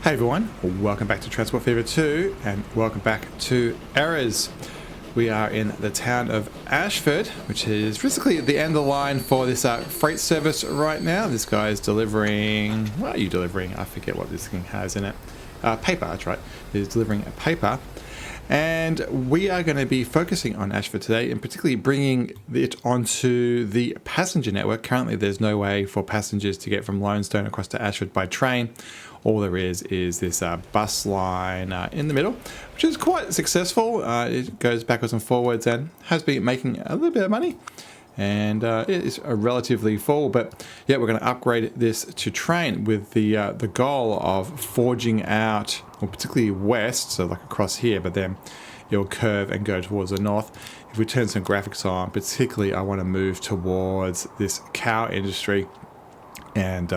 Hey everyone, welcome back to Transport Fever 2 and welcome back to Errors. We are in the town of Ashford, which is basically at the end of the line for this freight service right now. This guy is delivering, what are you delivering? I forget what this thing has in it. Paper, that's right. He's delivering a paper. And we are going to be focusing on Ashford today and particularly bringing it onto the passenger network. Currently, there's no way for passengers to get from Lionstone across to Ashford by train. All there is this bus line in the middle, which is quite successful. It goes backwards and forwards and has been making a little bit of money. And it is relatively full, but yeah, we're going to upgrade this to train with the goal of forging out, or particularly west, so like across here, but then it'll curve and go towards the north. If we turn some graphics on, particularly I want to move towards this cow industry and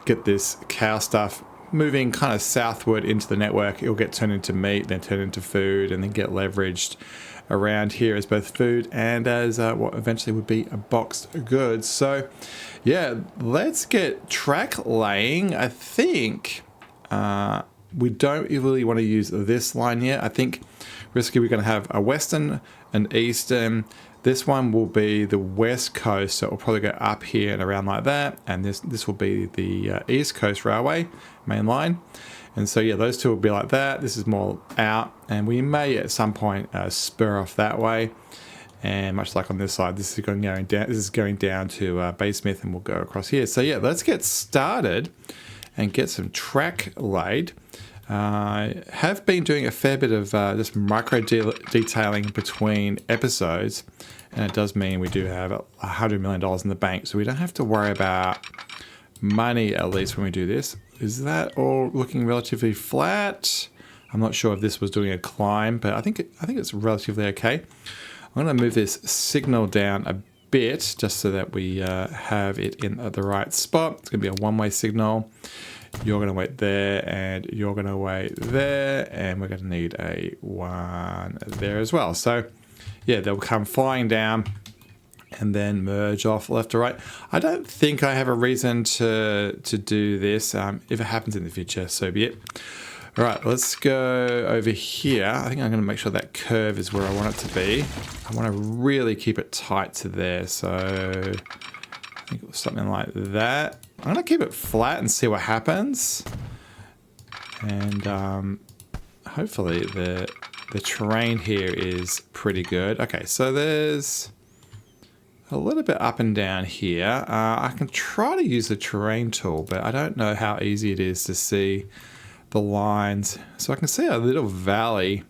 get this cow stuff moving kind of southward into the network. It'll get turned into meat, then turned into food, and then get leveraged around here as both food and as what eventually would be a boxed goods. So yeah, let's get track laying. I think we don't really want to use this line here. I think risky we're going to have a western and eastern. This one will be the west coast, so it will probably go up here and around like that, and this will be the east coast railway main line. And so yeah, those two will be like that. This is more out, and we may at some point spur off that way. And much like on this side, this is going down. This is going down to Baysmith, and we'll go across here. So yeah, let's get started and get some track laid. I have been doing a fair bit of just micro detailing between episodes, and it does mean we do have $100 million in the bank, so we don't have to worry about money, at least when we do this. Is that all looking relatively flat? I'm not sure if this was doing a climb, but I think it's relatively okay. I'm going to move this signal down a bit just so that we have it in the right spot. It's going to be a one-way signal. You're going to wait there, and you're going to wait there, and we're going to need a one there as well. So yeah, they'll come flying down and then merge off left to right. I don't think I have a reason to do this. If it happens in the future, so be it. All right, let's go over here. I think I'm going to make sure that curve is where I want it to be. I want to really keep it tight to there. So I think it was something like that. I'm going to keep it flat and see what happens. And hopefully the terrain here is pretty good. Okay, so there's a little bit up and down here. I can try to use the terrain tool, but I don't know how easy it is to see the lines. So I can see a little valley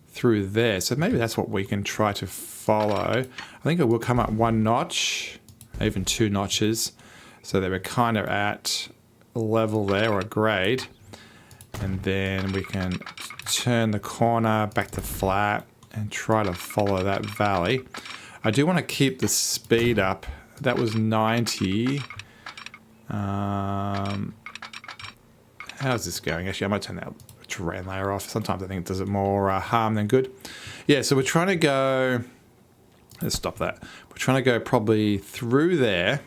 through there. So maybe that's what we can try to follow. I think it will come up one notch, even two notches, so that we're kind of at a level there, or a grade. And then we can turn the corner back to flat and try to follow that valley. I do want to keep the speed up. That was 90. How's this going? Actually, I might turn that terrain layer off. Sometimes I think it does it more harm than good. Yeah, so we're trying to go... Let's stop that. We're trying to go probably through there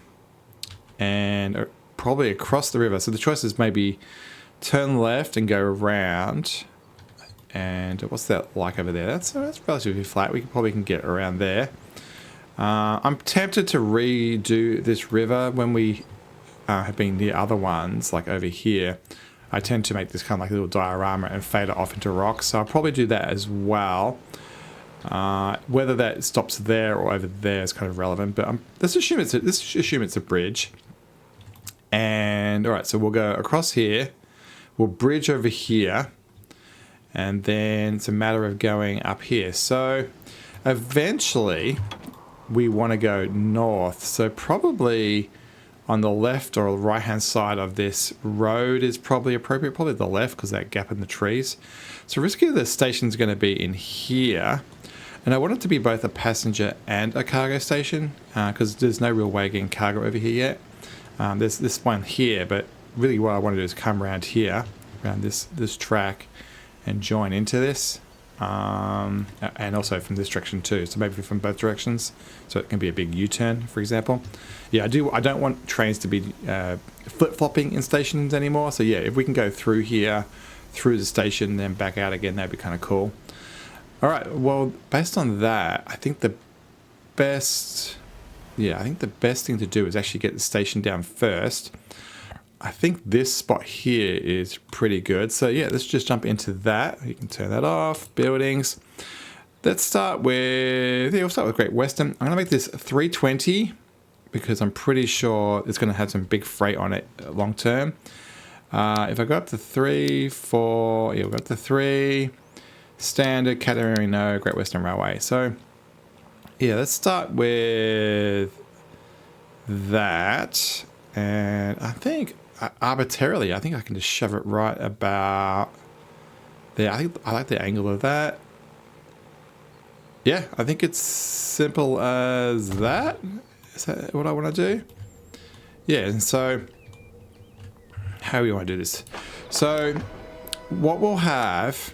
and probably across the river. So the choice is maybe turn left and go around. And what's that like over there? That's relatively flat. We probably can get around there. I'm tempted to redo this river when we have been the other ones, like over here. I tend to make this kind of like a little diorama and fade it off into rocks. So I'll probably do that as well. Whether that stops there or over there is kind of relevant, but let's assume it's a bridge. And all right, so we'll go across here. We'll bridge over here. And then it's a matter of going up here. So eventually we want to go north. So probably on the left or right hand side of this road is probably appropriate. Probably the left because that gap in the trees. So risky the station's going to be in here. And I want it to be both a passenger and a cargo station because there's no real way getting cargo over here yet. There's this one here, but really what I want to do is come around here, around this track, and join into this. and also from this direction too. So maybe from both directions, so it can be a big U-turn, for example. Yeah, I don't want trains to be flip-flopping in stations anymore. So yeah, if we can go through here, through the station, then back out again, that'd be kind of cool. All right, well, based on that, I think the best thing to do is actually get the station down first. I think this spot here is pretty good. So yeah, let's just jump into that. You can turn that off. Buildings. Let's start with, we'll start with Great Western. I'm gonna make this 320 because I'm pretty sure it's gonna have some big freight on it long term. If I go up to 3, 4, we'll go up to 3. Standard, category no, Great Western Railway. So yeah, let's start with that. And I think arbitrarily, I think I can just shove it right about there. I think I like the angle of that. Yeah, I think it's simple as that. Is that what I want to do? Yeah, and so how do we want to do this? So what we'll have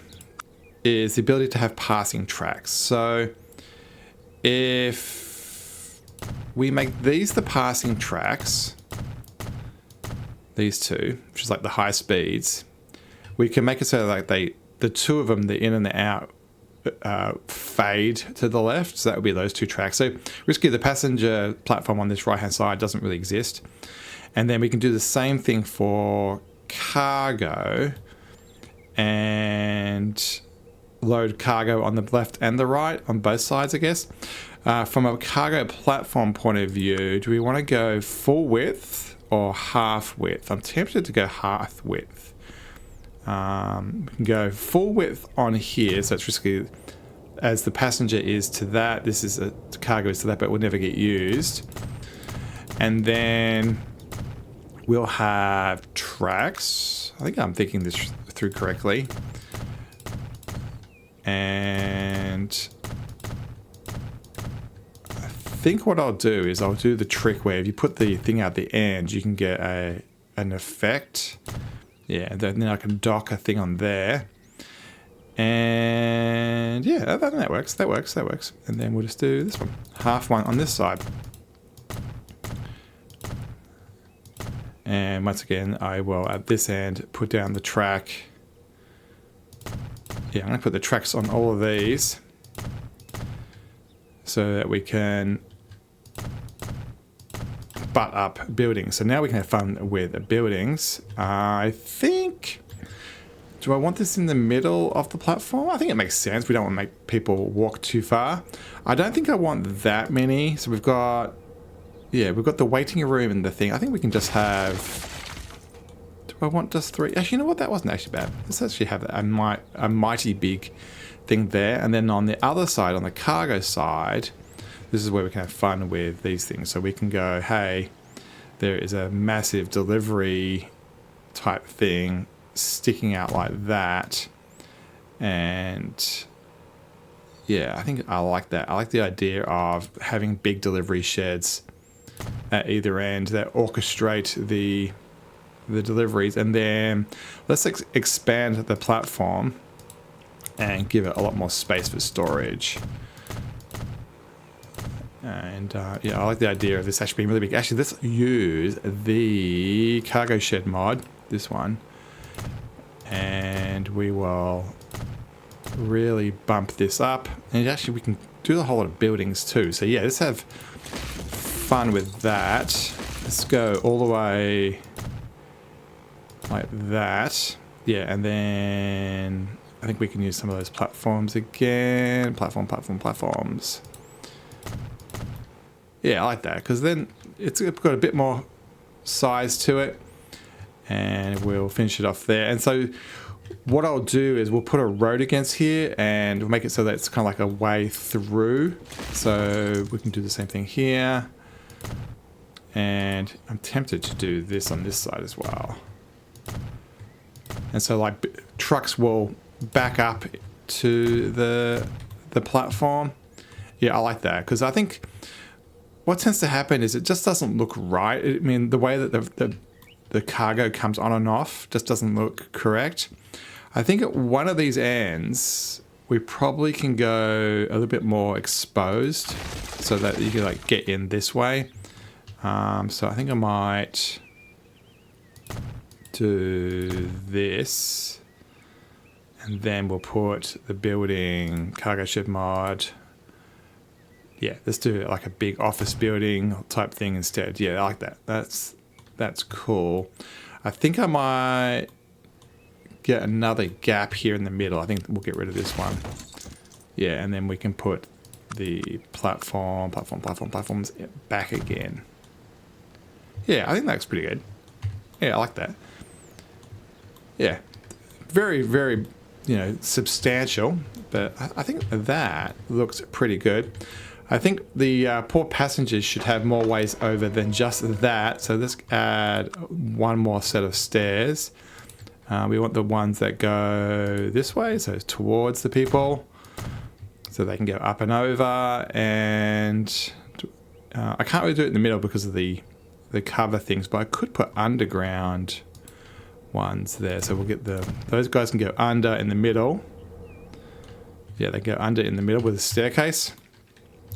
is the ability to have passing tracks. So if we make these the passing tracks, these two, which is like the high speeds, we can make it so like the two of them, the in and the out, fade to the left. So that would be those two tracks. So basically the passenger platform on this right hand side doesn't really exist. And then we can do the same thing for cargo and load cargo on the left and the right on both sides, I guess. From a cargo platform point of view, do we want to go full width or half width? I'm tempted to go half width. We can go full width on here, so it's basically as the passenger is to that, this is the cargo is to that, but will never get used. And then we'll have tracks. I think I'm thinking this through correctly. And I think what I'll do is I'll do the trick where if you put the thing out the end, you can get an effect. Yeah, and then I can dock a thing on there. And yeah, that works. That works. And then we'll just do this one. Half one on this side. And once again, I will at this end put down the track. Yeah, I'm going to put the tracks on all of these so that we can butt up buildings. So now we can have fun with buildings. I think, do I want this in the middle of the platform? I think it makes sense. We don't want to make people walk too far. I don't think I want that many. So we've got the waiting room and the thing. I think we can just have, I want just 3. Actually, you know what? That wasn't actually bad. Let's actually have a mighty big thing there. And then on the other side, on the cargo side, this is where we can have fun with these things. So we can go, hey, there is a massive delivery type thing sticking out like that. And yeah, I think I like that. I like the idea of having big delivery sheds at either end that orchestrate the deliveries, and then let's expand the platform and give it a lot more space for storage. And yeah, I like the idea of this actually being really big. Actually, let's use the cargo shed mod, this one, and we will really bump this up. And actually, we can do the whole lot of buildings too. So yeah, let's have fun with that. Let's go all the way like that. Yeah, and then I think we can use some of those platforms again. Platforms. Yeah, I like that, because then it's got a bit more size to it, and we'll finish it off there. And so what I'll do is we'll put a road against here, and we'll make it so that it's kind of like a way through. So we can do the same thing here. And I'm tempted to do this on this side as well. And so like trucks will back up to the platform. Yeah, I like that, because I think what tends to happen is it just doesn't look right. I mean, the way that the cargo comes on and off just doesn't look correct. I think at one of these ends, we probably can go a little bit more exposed so that you can like get in this way. So I think I might do this, and then we'll put the building cargo ship mod. Yeah, let's do like a big office building type thing instead. Yeah, I like that. That's cool. I think I might get another gap here in the middle. I think we'll get rid of this one. Yeah, and then we can put the platforms back again. Yeah, I think that looks pretty good. Yeah, I like that. Yeah, very, very, substantial, but I think that looks pretty good. I think the poor passengers should have more ways over than just that. So let's add one more set of stairs. We want the ones that go this way, so towards the people, so they can go up and over. And I can't really do it in the middle because of the cover things, but I could put underground ones there. So we'll get those guys can go under in the middle. Yeah, they go under in the middle with a staircase.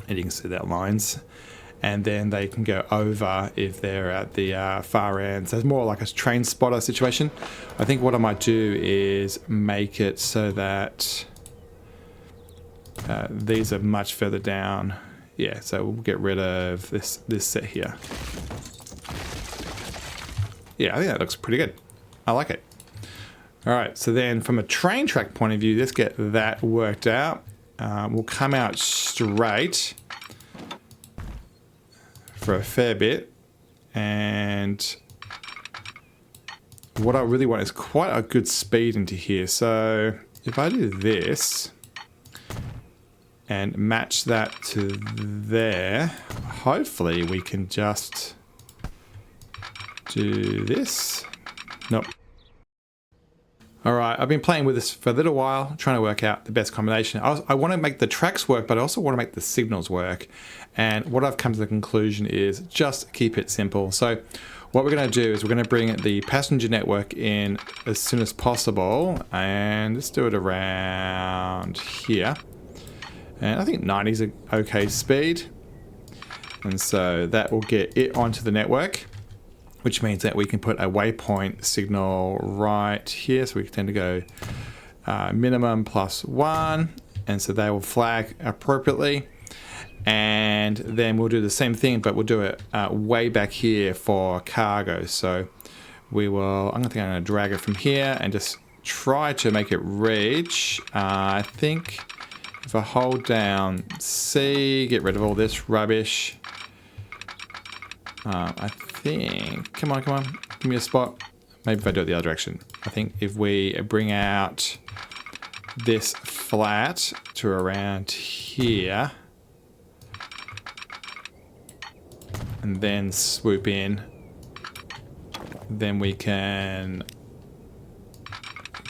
And you can see that lines. And then they can go over if they're at the far end. So it's more like a train spotter situation. I think what I might do is make it so that these are much further down. Yeah, so we'll get rid of this set here. Yeah, I think that looks pretty good. I like it. All right, so then from a train track point of view, let's get that worked out. We'll come out straight for a fair bit, and what I really want is quite a good speed into here. So if I do this and match that to there, hopefully we can just do this. Nope. All right, I've been playing with this for a little while, trying to work out the best combination. I want to make the tracks work, but I also want to make the signals work. And what I've come to the conclusion is just keep it simple. So what we're going to do is we're going to bring the passenger network in as soon as possible. And let's do it around here. And I think 90 is an okay speed. And so that will get it onto the network, which means that we can put a waypoint signal right here. So we tend to go minimum +1, and so they will flag appropriately. And then we'll do the same thing, but we'll do it way back here for cargo. So we will, I'm going to drag it from here and just try to make it reach. I think if I hold down C, get rid of all this rubbish. I think, come on, give me a spot. Maybe if I do it the other direction. I think if we bring out this flat to around here, and then swoop in, then we can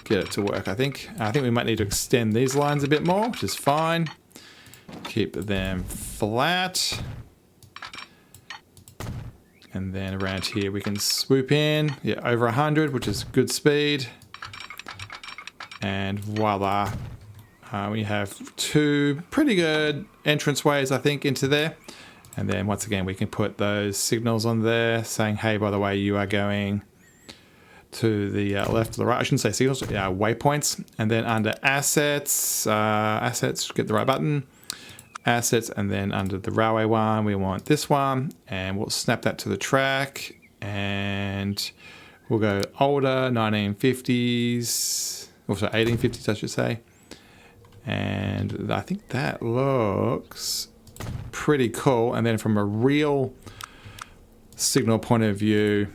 get it to work. I think we might need to extend these lines a bit more, which is fine. Keep them flat. And then around here we can swoop in, yeah, over 100, which is good speed. And voila, we have two pretty good entrance ways, I think, into there. And then once again, we can put those signals on there saying, hey, by the way, you are going to the left or the right. I shouldn't say signals, waypoints. And then under assets, get the right button. Assets, and then under the railway one we want this one, and we'll snap that to the track, and we'll go older 1950s, also 1850s I should say, and I think that looks pretty cool. And then from a real signal point of view,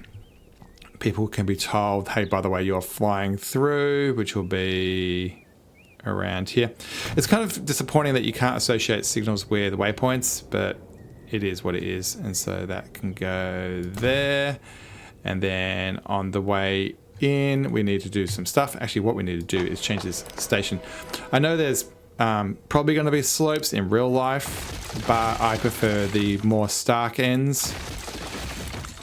people can be told, hey, by the way, you're flying through, which will be around here. It's kind of disappointing that you can't associate signals with waypoints, but it is what it is. And so that can go there. And then on the way in, we need to do some stuff. Actually, what we need to do is change this station. I know there's probably going to be slopes in real life, but I prefer the more stark ends.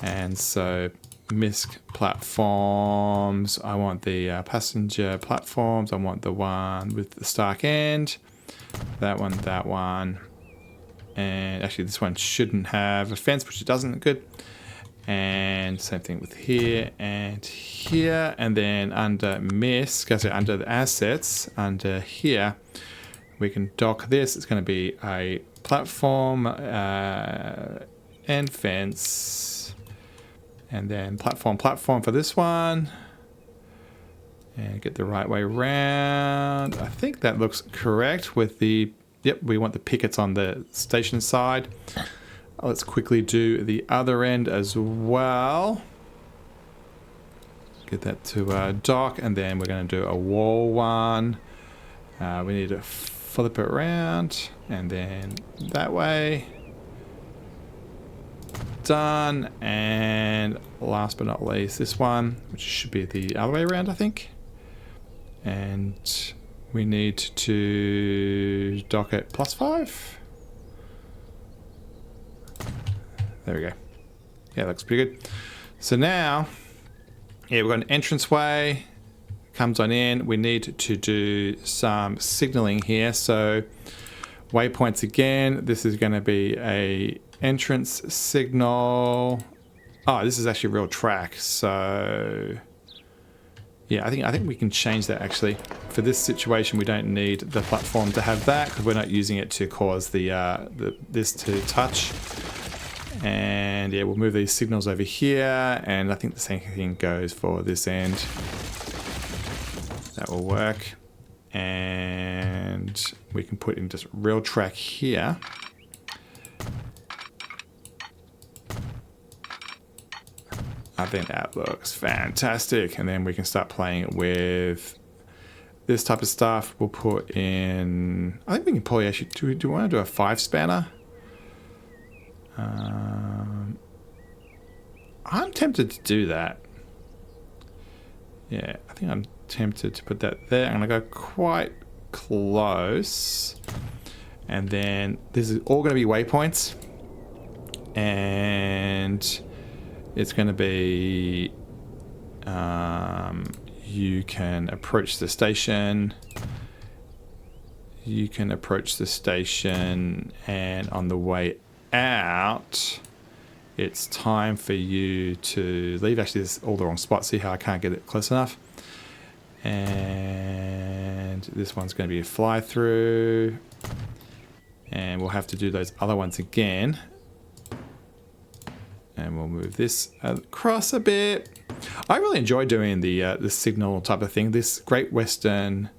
And so MISC platforms. I want the passenger platforms. I want the one with the Stark end. That one. And actually this one shouldn't have a fence, which it doesn't. Good. And same thing with here and here. And then under MISC, so under the assets, under here, we can dock this. It's going to be a platform and fence. And then platform for this one. And get the right way around. I think that looks correct with the... Yep, we want the pickets on the station side. Let's quickly do the other end as well. Get that to dock, and then we're going to do a wall one. We need to flip it around, and then that way. Done. And last but not least, this one, which should be the other way around, I think. And we need to dock it +5. There we go. Yeah, looks pretty good. So now, yeah, we've got an entranceway. Comes on in. We need to do some signaling here. So waypoints again. This is going to be a entrance signal. Oh, this is actually a real track. So yeah, I think we can change that actually. For this situation, we don't need the platform to have that because we're not using it to cause this to touch. And yeah, we'll move these signals over here, and I think the same thing goes for this end. That will work. And we can put in just rail track here. I think that looks fantastic. And then we can start playing it with this type of stuff. We'll put in, I think we can probably actually, do we want to do a 5-spanner? I'm tempted to do that. Yeah, I think I'm tempted to put that there. I'm going to go quite close. And then this is all going to be waypoints. And it's going to be, you can approach the station. You can approach the station, and on the way out, it's time for you to leave. Actually, this is all the wrong spot. See how I can't get it close enough? And this one's going to be a fly through. And we'll have to do those other ones again. And we'll move this across a bit. I really enjoy doing the signal type of thing. This Great Western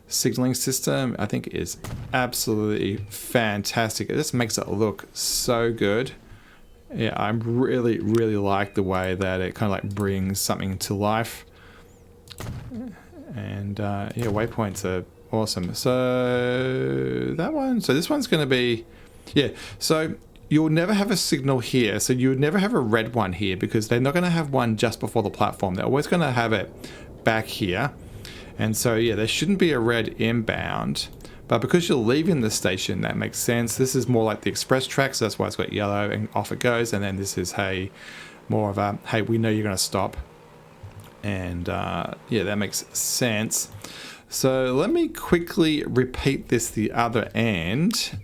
signaling system, I think, is absolutely fantastic. It just makes it look so good. Yeah, I really, really like the way that it kind of like brings something to life. And yeah, waypoints are awesome. So that one, so this one's going to be, yeah, so you'll never have a signal here. So you would never have a red one here because they're not going to have one just before the platform. They're always going to have it back here. And so, yeah, there shouldn't be a red inbound. But because you're leaving the station, that makes sense. This is more like the express track, so that's why it's got yellow and off it goes. And then this is, hey, more of a, hey, we know you're going to stop. And yeah, that makes sense. So let me quickly repeat this the other end.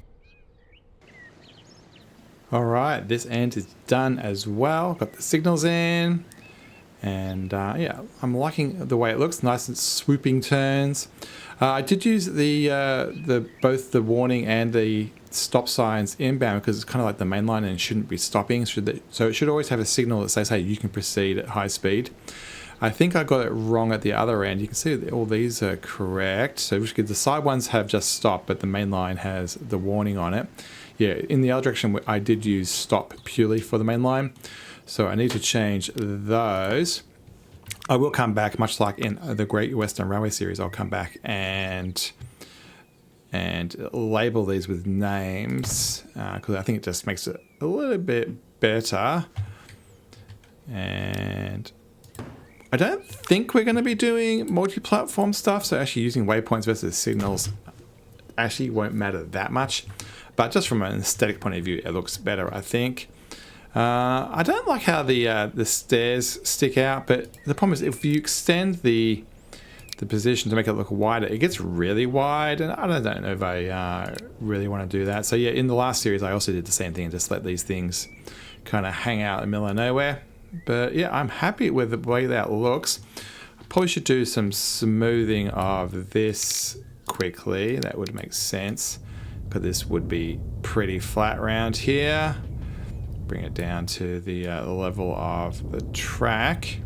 All right, this end is done as well. Got the signals in. And yeah, I'm liking the way it looks. Nice and swooping turns. I did use both the warning and the stop signs inbound because it's kind of like the main line and it shouldn't be stopping. So it should always have a signal that says, hey, you can proceed at high speed. I think I got it wrong at the other end. You can see that all these are correct. So the side ones have just stop, but the main line has the warning on it. Yeah, in the other direction, I did use stop purely for the main line. So I need to change those. I will come back, much like in the Great Western Railway series, I'll come back and label these with names because I think it just makes it a little bit better. And I don't think we're going to be doing multi-platform stuff, so actually using waypoints versus signals actually won't matter that much. But just from an aesthetic point of view, it looks better, I think. I don't like how the stairs stick out, but the problem is if you extend the position to make it look wider, it gets really wide, and I don't know if I really want to do that. So yeah, in the last series I also did the same thing and just let these things kind of hang out in the middle of nowhere. But yeah, I'm happy with the way that looks. I probably should do some smoothing of this quickly. That would make sense, because this would be pretty flat around here. Bring it down to the level of the track.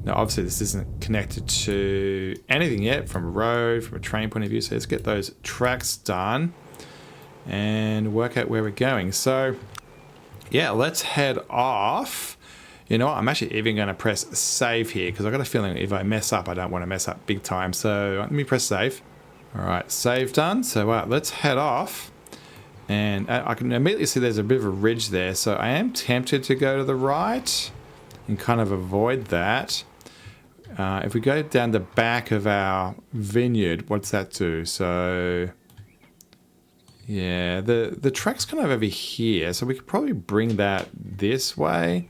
Now, obviously, this isn't connected to anything yet from a road, from a train point of view. So let's get those tracks done and work out where we're going. So, yeah, let's head off. You know what? I'm actually even going to press save here, because I've got a feeling if I mess up, I don't want to mess up big time. So let me press save. All right, save done. So let's head off. And I can immediately see there's a bit of a ridge there. So I am tempted to go to the right and kind of avoid that. If we go down the back of our vineyard, what's that do? So, yeah, the track's kind of over here, so we could probably bring that this way.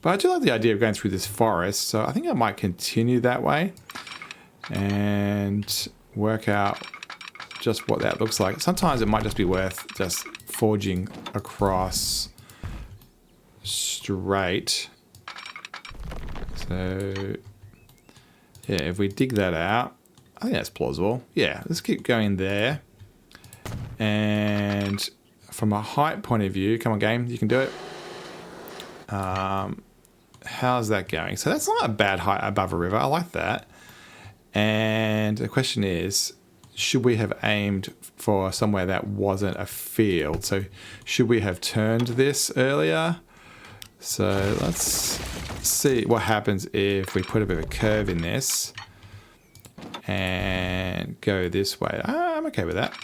But I do like the idea of going through this forest, so I think I might continue that way and work out just what that looks like. Sometimes it might just be worth just forging across straight. So yeah, if we dig that out, I think that's plausible. Yeah, let's keep going there. And from a height point of view, come on game, you can do it. How's that going? So that's not a bad height above a river. I like that. And the question is, should we have aimed for somewhere that wasn't a field? So should we have turned this earlier? So let's see what happens if we put a bit of a curve in this and go this way. I'm okay with that.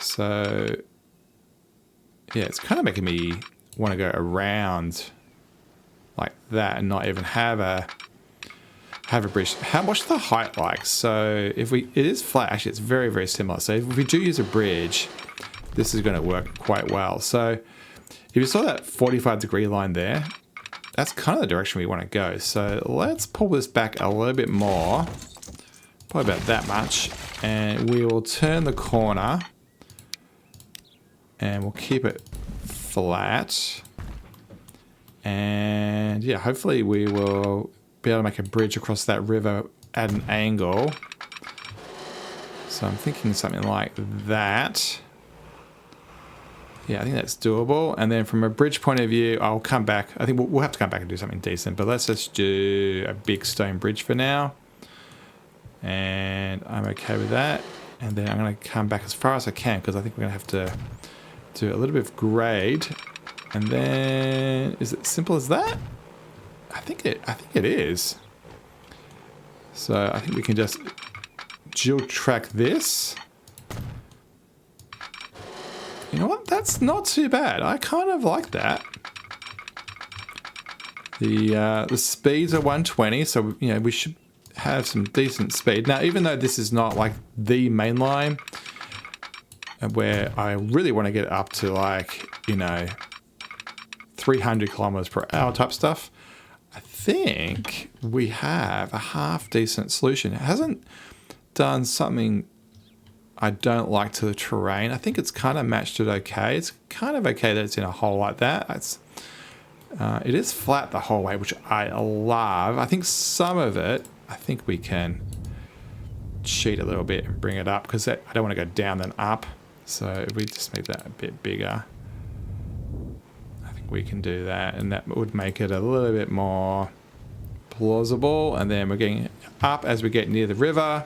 So yeah, it's kind of making me want to go around like that and not even have a bridge. What's the height like? So if it is flat, actually it's very, very similar. So if we do use a bridge, this is going to work quite well. So if you saw that 45-degree line there, that's kind of the direction we want to go. So let's pull this back a little bit more, probably about that much, and we will turn the corner and we'll keep it flat. And yeah, hopefully we will be able to make a bridge across that river at an angle. So I'm thinking something like that. Yeah, I think that's doable. And then from a bridge point of view, I'll come back. I think we'll have to come back and do something decent, but let's just do a big stone bridge for now. And I'm okay with that. And then I'm going to come back as far as I can, because I think we're going to have to do a little bit of grade. And then, is it simple as that? I think it is. So I think we can just dual track this. You know what? That's not too bad. I kind of like that. The speeds are 120, so you know we should have some decent speed. Now, even though this is not like the main line, where I really want to get up to like 300 kilometers per hour type stuff, I think we have a half decent solution. It hasn't done something I don't like to the terrain. I think it's kind of matched it okay. It's kind of okay that it's in a hole like that. It is flat the whole way, which I love. I think some of it, I think we can cheat a little bit and bring it up, because I don't want to go down then up. So if we just make that a bit bigger, I think we can do that, and that would make it a little bit more plausible. And then we're getting up as we get near the river.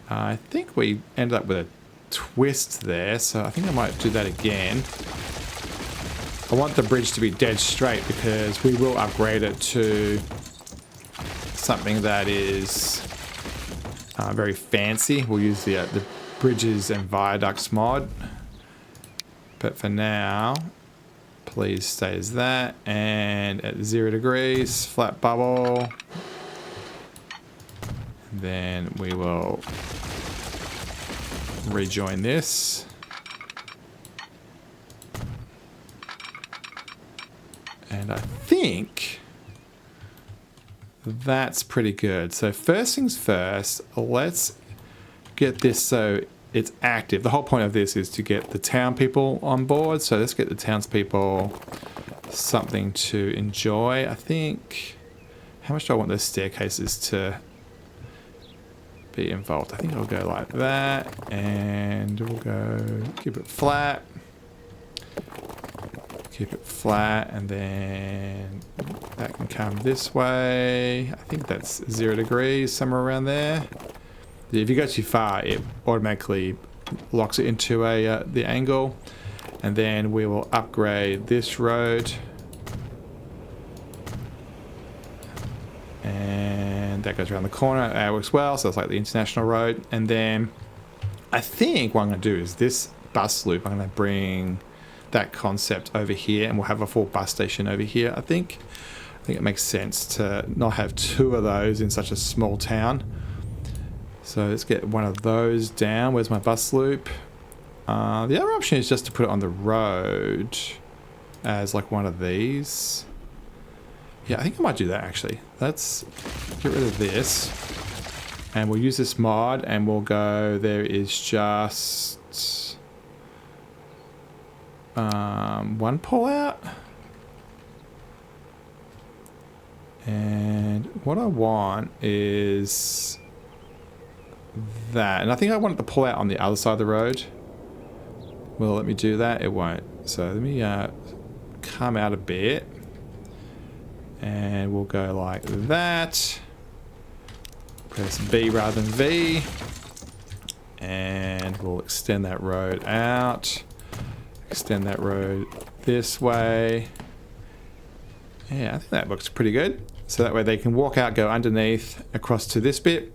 I think we ended up with a twist there, so I think I might do that again. I want the bridge to be dead straight, because we will upgrade it to something that is very fancy. We'll use the bridges and viaducts mod, but for now, please stay as that. And at 0 degrees, flat bubble. Then we will rejoin this. And I think that's pretty good. So first things first, let's get this so it's active. The whole point of this is to get the town people on board. So let's get the townspeople something to enjoy. I think, how much do I want those staircases to be involved? I think I'll go like that, and we'll go keep it flat. Keep it flat, and then that can come this way. I think that's 0 degrees, somewhere around there. If you go too far, it automatically locks it into the angle. And then we will upgrade this road. And that goes around the corner. That works well, so it's like the international road. And then I think what I'm going to do is this bus loop, I'm going to bring that concept over here, and we'll have a full bus station over here. I think it makes sense to not have 2 of those in such a small town. So let's get one of those down. Where's my bus loop? The other option is just to put it on the road as like one of these. Yeah, I think I might do that actually. Let's get rid of this, and we'll use this mod, and we'll go, there is just one pull out. And what I want is that, and I think I want it to pull out on the other side of the road. Will it let me do that? It won't. So let me come out a bit, and we'll go like that. Press B rather than V, and we'll extend that road out. Extend that road this way. Yeah, I think that looks pretty good. So that way they can walk out, go underneath, across to this bit,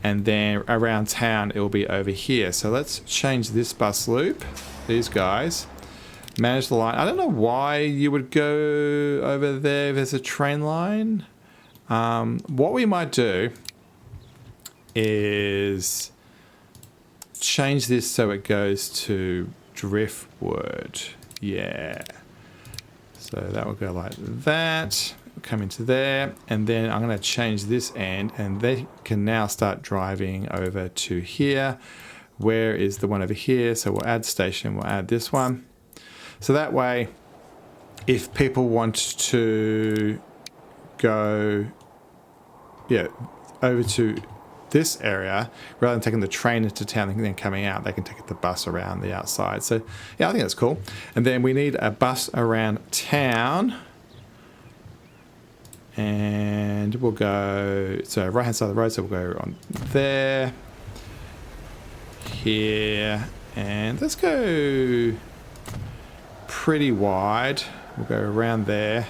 and then around town it will be over here. So let's change this bus loop. These guys. Manage the line. I don't know why you would go over there if there's a train line. What we might do is change this so it goes to driftwood. Yeah. So that will go like that. Come into there, and then I'm going to change this end, and they can now start driving over to here. Where is the one over here? So we'll add station, we'll add this one. So that way, if people want to go, yeah, over to this area, rather than taking the train into town and then coming out, they can take the bus around the outside. So yeah, I think that's cool. And then we need a bus around town. And we'll go, so right hand side of the road, so we'll go on there, here, and let's go pretty wide. We'll go around there,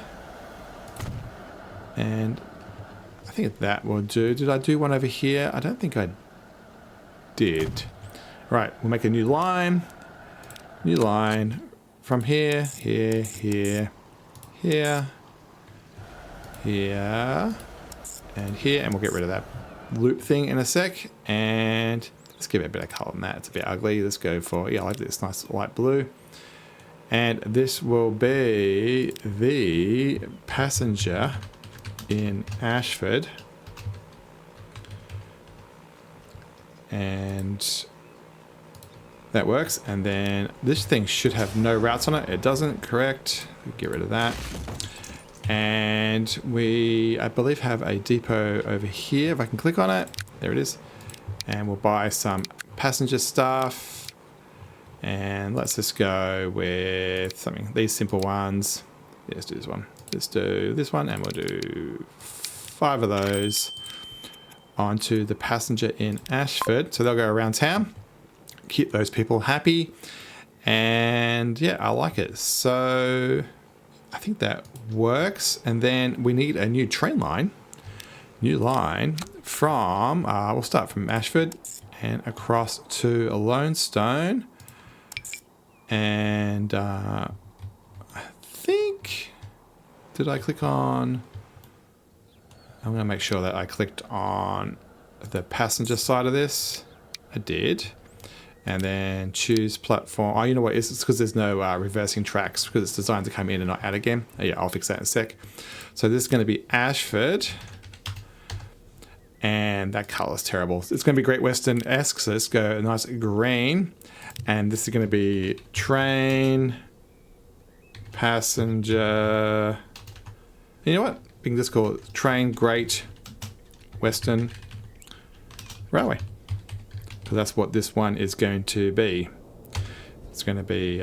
and I think that will do. Did I do one over here? I don't think I did. Right, we'll make a new line from here, here, here, here, here, and here, and we'll get rid of that loop thing in a sec. And let's give it a bit of color than that. It's a bit ugly. Let's go for, yeah, I like this nice light blue. And this will be the passenger in Ashford. And that works. And then this thing should have no routes on it. It doesn't, correct. Get rid of that. And we, I believe, have a depot over here. If I can click on it, there it is. And we'll buy some passenger stuff. And let's just go with something, these simple ones. Yeah, let's do this one. Let's do this one, and we'll do 5 of those onto the passenger in Ashford. So they'll go around town, keep those people happy. And yeah, I like it. So I think that works. And then we need a new train line. New line from, we'll start from Ashford and across to Lone. And I think, did I click on, I'm going to make sure that I clicked on the passenger side of this. I did. and then choose platform. Oh, you know what? It's because there's no reversing tracks because it's designed to come in and not out again. Oh, yeah, I'll fix that in a sec. So this is going to be Ashford. And that color's terrible. It's going to be Great Western-esque, so let's go a nice green. And this is going to be train, passenger. You know what? We can just call it train Great Western Railway. Because that's what this one is going to be. It's going to be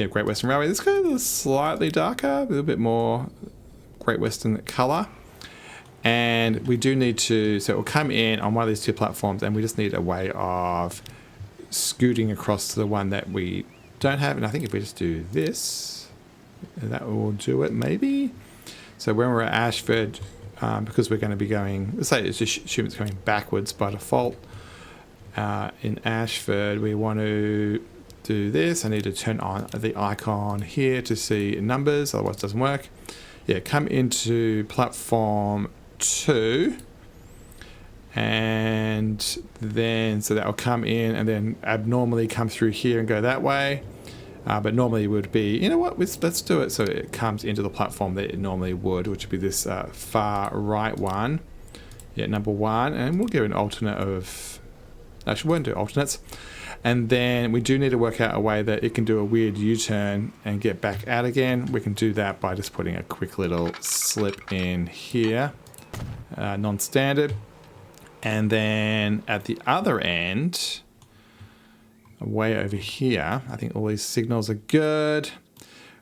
Great Western Railway. This goes a little slightly darker, a little bit more Great Western color. And we do need to, so it will come in on one of these two platforms, and we just need a way of scooting across to the one that we don't have. And I think if we just do this, that will do it maybe. So when we're at Ashford, because we're going to be going, let's say it's just assume it's going backwards by default. In Ashford, we want to do this. I need to turn on the icon here to see numbers, otherwise it doesn't work. Yeah, come into platform 2, and then so that will come in and then abnormally come through here and go that way, but normally would be, you know what, let's do it so it comes into the platform that it normally would, which would be this far right one. Yeah, number 1, and we'll give an alternate of, actually we won't do alternates. And then we do need to work out a way that it can do a weird U-turn and get back out again. We can do that by just putting a quick little slip in here, non-standard. And then at the other end, way over here, I think all these signals are good.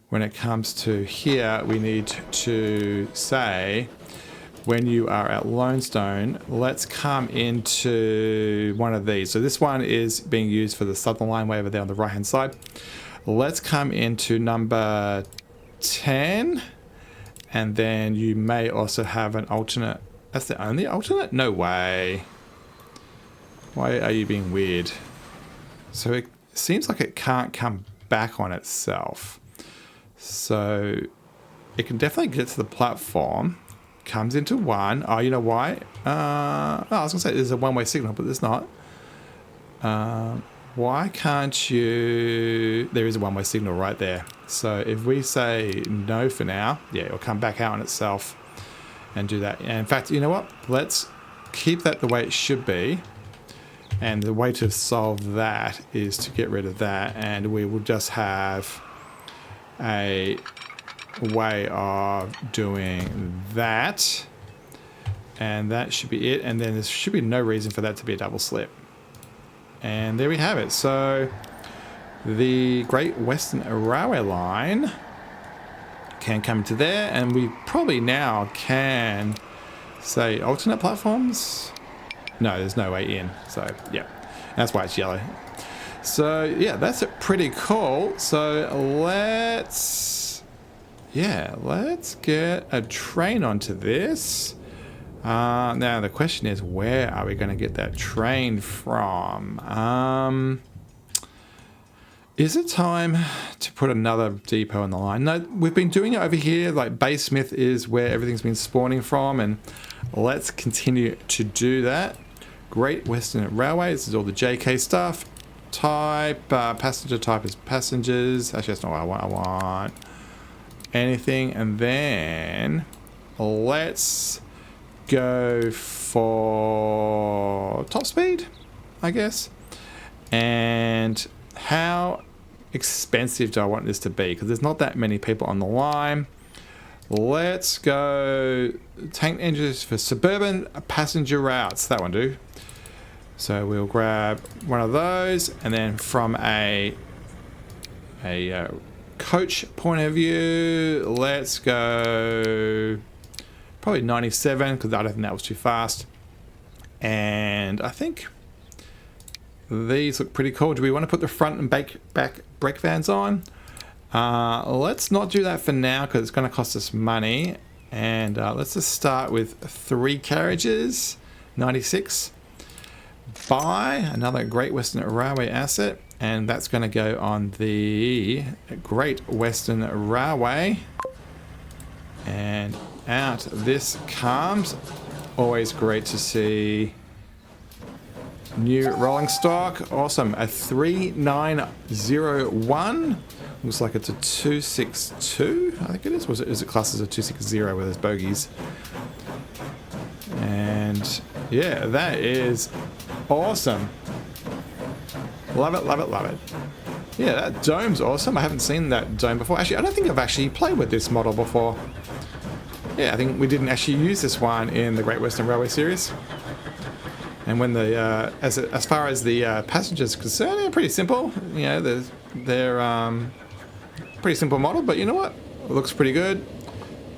When it comes to here, we need to say, when you are at Lodestone, let's come into one of these. So this one is being used for the Southern Line way over there on the right hand side. Let's come into number 10, and then you may also have an alternate. That's the only alternate? No way. Why are you being weird? So it seems like it can't come back on itself. So it can definitely get to the platform. Comes into 1. Oh, you know why? I was going to say there's a one-way signal, but there's not. Why can't you... There is a one-way signal right there. So if we say no for now, yeah, it'll come back out on itself and do that. And in fact, you know what? Let's keep that the way it should be. And the way to solve that is to get rid of that, and we will just have a way of doing that, and that should be it. And then there should be no reason for that to be a double slip, and there we have it. So the Great Western Railway line can come to there, and we probably now can say alternate platforms. No, there's no way in, so yeah, that's why it's yellow. So yeah, that's it, pretty cool. So let's get a train onto this. Now the question is, where are we going to get that train from? Is it time to put another depot on the line? No, we've been doing it over here. Like Baysmith is where everything's been spawning from, and let's continue to do that. Great Western Railway, this is all the JK stuff. Type, passenger type is passengers. Actually, that's not what I want. I want anything. And then let's go for top speed, I guess. And how expensive do I want this to be? Because there's not that many people on the line. Let's go tank engines for suburban passenger routes. That one do. So we'll grab one of those, and then from a coach point of view, let's go probably 97, because I don't think that was too fast. And I think these look pretty cool. Do we want to put the front and back brake vans on? Let's not do that for now, because it's going to cost us money. And let's just start with 3 carriages, 96. Buy another Great Western Railway asset, and that's going to go on the Great Western Railway. And out this comes. Always great to see new rolling stock. Awesome. A 3901. Looks like it's a 262, I think it is. Is it classed as a 260 with its bogies? And yeah, that is awesome. Love it, love it, love it. Yeah, that dome's awesome. I haven't seen that dome before. Actually, I don't think I've actually played with this model before. Yeah, I think we didn't actually use this one in the Great Western Railway series. And when the as far as the passengers are concerned, they're pretty simple. You know, they're pretty simple model, but you know what? It looks pretty good.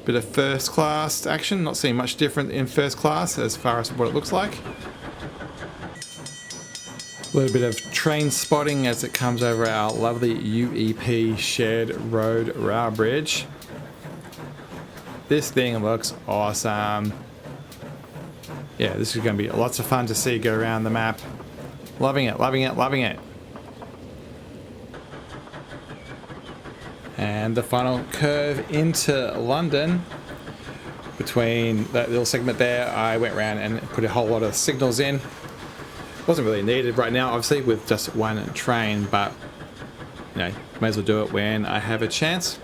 Bit of first class action. Not seeing much different in first class as far as what it looks like. A little bit of train spotting as it comes over our lovely UEP shared road rail bridge. This thing looks awesome. Yeah, this is going to be lots of fun to see go around the map. Loving it, loving it, loving it. And the final curve into London. Between that little segment there, I went around and put a whole lot of signals in. Wasn't really needed right now, obviously, with just one train, but you know, may as well do it when I have a chance.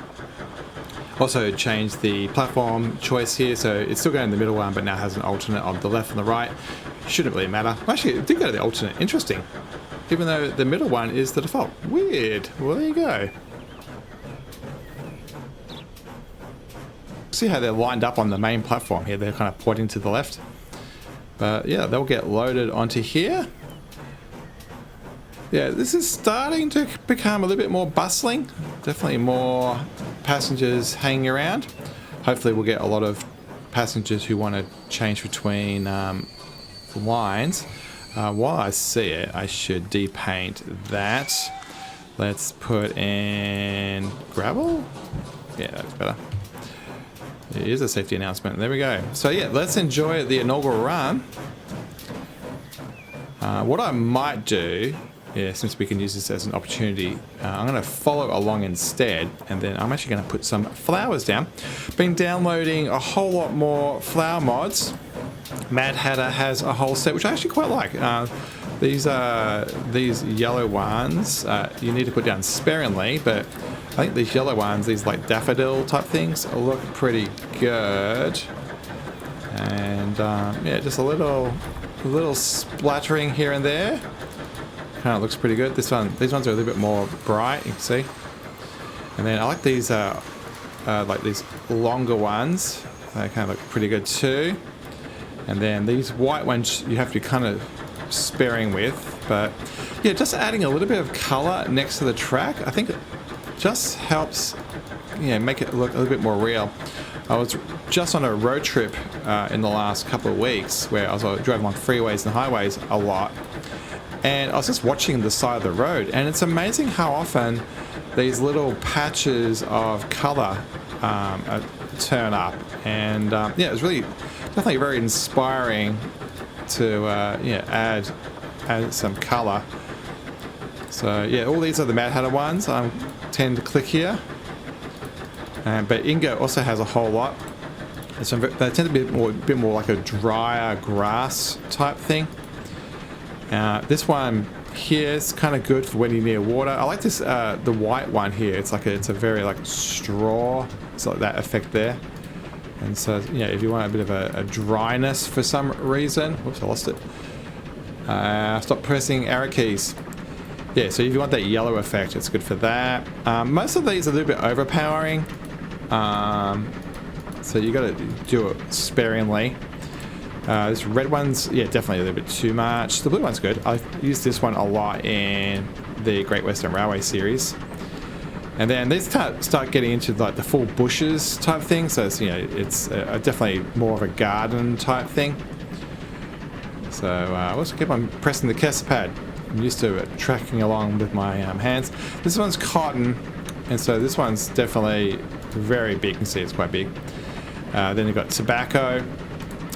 Also changed the platform choice here, so it's still going in the middle one, but now has an alternate on the left and the right. Shouldn't really matter. Actually, it did go to the alternate. Interesting. Even though the middle one is the default. Weird. Well, there you go. See how they're lined up on the main platform here. They're kind of pointing to the left. But yeah, they'll get loaded onto here. Yeah, this is starting to become a little bit more bustling. Definitely more passengers hanging around. Hopefully we'll get a lot of passengers who want to change between lines. While I see it, I should depaint that. Let's put in gravel. Yeah, that's better. It is a safety announcement. There we go. So yeah, let's enjoy the inaugural run. What I might do, yeah, since we can use this as an opportunity, I'm going to follow along instead, and then I'm actually going to put some flowers down. Been downloading a whole lot more flower mods. Mad Hatter has a whole set, which I actually quite like. These yellow ones, you need to put down sparingly, but I think these yellow ones, these like daffodil type things, look pretty good. And yeah, just a little splattering here and there. Kind of looks pretty good. These ones are a little bit more bright, you can see. And then I like these longer ones. They kind of look pretty good too. And then these white ones you have to be kind of sparing with, but yeah, just adding a little bit of color next to the track, I think it just helps, make it look a little bit more real. I was just on a road trip in the last couple of weeks where I was driving on freeways and highways a lot, and I was just watching the side of the road, and it's amazing how often these little patches of color turn up, and yeah, it was really definitely very inspiring to add some color. So yeah, all these are the Mad Hatter ones. I tend to click here, but Ingo also has a whole lot. They tend to be a bit more like a drier grass type thing. This one here is kind of good for when you're near water. I like this the white one here. It's a very like straw. It's like that effect there. And so, if you want a bit of a dryness for some reason, whoops, I lost it. Stop pressing arrow keys. Yeah, so if you want that yellow effect, it's good for that. Most of these are a little bit overpowering. So you got to do it sparingly. This red one's, definitely a little bit too much. The blue one's good. I used this one a lot in the Great Western Railway series. And then these start getting into like the full bushes type thing. So it's definitely more of a garden type thing. So I'll also keep on pressing the cursor pad. I'm used to it tracking along with my hands. This one's cotton, and so this one's definitely very big. You can see it's quite big. Then you've got tobacco.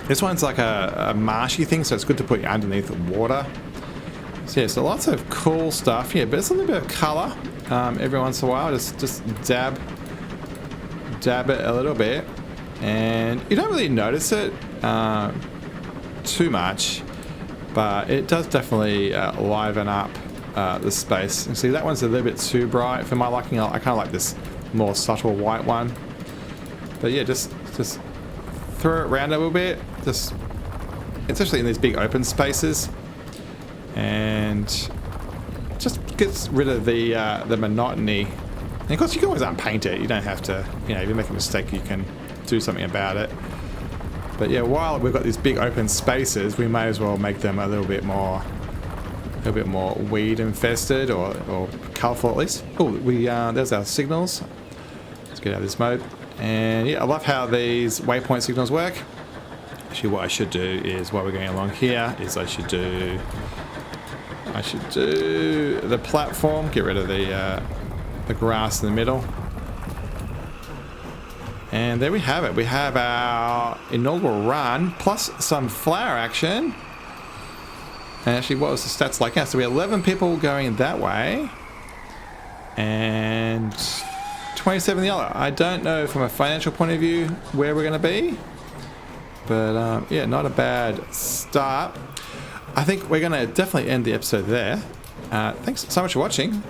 This one's like a marshy thing, so it's good to put underneath the water. So yeah, so lots of cool stuff. Yeah, but it's a little bit of color every once in a while. Just dab it a little bit, and you don't really notice it too much. but it does definitely liven up the space. You see, that one's a little bit too bright for my liking. I kind of like this more subtle white one. But yeah, just throw it around a little bit, just especially in these big open spaces, and just gets rid of the monotony. And of course, you can always unpaint it. You don't have to, you know, if you make a mistake, you can do something about it. But yeah, while we've got these big open spaces, we may as well make them a little bit more weed infested or colourful at least. Oh, there's our signals. Let's get out of this mode. And yeah, I love how these waypoint signals work. Actually, what I should do is, while we're going along here, is I should do the platform. Get rid of the grass in the middle. And there we have it. We have our inaugural run plus some flower action. And actually, what was the stats like? Yeah, so we had 11 people going that way, and 27 the other. I don't know from a financial point of view where we're going to be, but yeah, not a bad start. I think we're going to definitely end the episode there. Thanks so much for watching.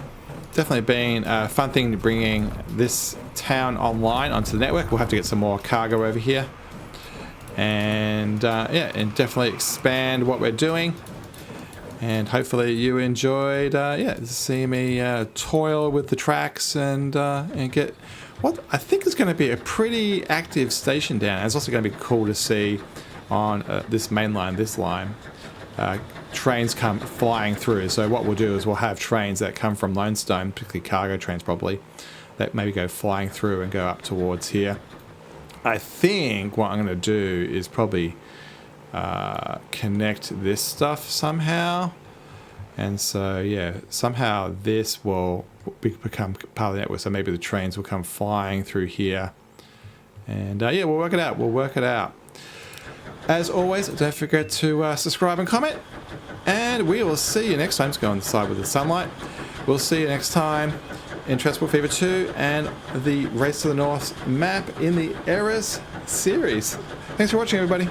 Definitely been a fun thing bringing this town online onto the network. We'll have to get some more cargo over here, and yeah, and definitely expand what we're doing. And hopefully you enjoyed, yeah, see me toil with the tracks and get what I think is going to be a pretty active station down. It's also going to be cool to see on this main line, this line, trains come flying through. So what we'll do is we'll have trains that come from Lone Stone, particularly cargo trains probably, that maybe go flying through and go up towards here. I think what I'm going to do is probably connect this stuff somehow, and so yeah, somehow this will become part of the network, so maybe the trains will come flying through here, and yeah, we'll work it out. As always, don't forget to subscribe and comment, and we will see you next time. Let's go on the side with the sunlight. We'll see you next time in Transport Fever 2 and the Race to the North map in the Eras series. Thanks for watching, everybody.